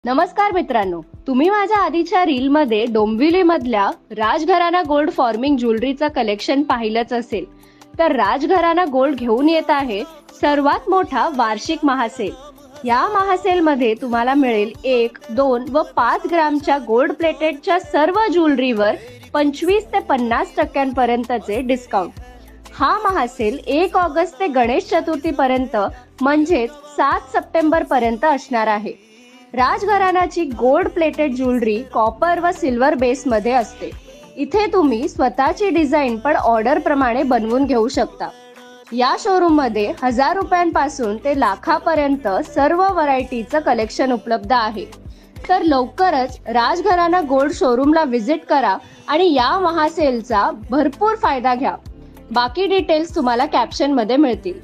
नमस्कार मित्रांनो, तुम्ही माझ्या आधीच्या रील मध्ये डोंबिवली मधल्या राजघराणा गोल्ड फॉर्मिंग ज्वेलरीचं कलेक्शन पाहिलंच असेल. तर राजघराणा गोल्ड घेऊन येत आहे सर्वात मोठा वार्षिक महासेल. या महासेल मध्ये तुम्हाला मिळेल 1, 2 व 5 ग्रामच्या गोल्ड प्लेटेडच्या सर्व ज्वेलरीवर 25 ते 50% डिस्काउंट. हा महासेल 1 ऑगस्ट ते गणेश चतुर्थी पर्यंत म्हणजेच 7 सप्टेंबर पर्यंत असणार आहे. राजघराण्याची गोल्ड प्लेटेड ज्वेलरी कॉपर व सिल्वर बेस मध्ये असते. इथे तुम्ही स्वतःची डिझाईन पण ऑर्डर प्रमाणे बनवून घेऊ शकता. या शोरूम मध्ये 1000 रुपयांपासून ते लाखापर्यंत सर्व व्हरायटीचं कलेक्शन उपलब्ध आहे. तर लवकरच राजघराणा गोल्ड शोरूमला व्हिजिट करा आणि या महासेलचा भरपूर फायदा घ्या. बाकी डिटेल्स तुम्हाला कॅप्शन मध्ये मिळतील.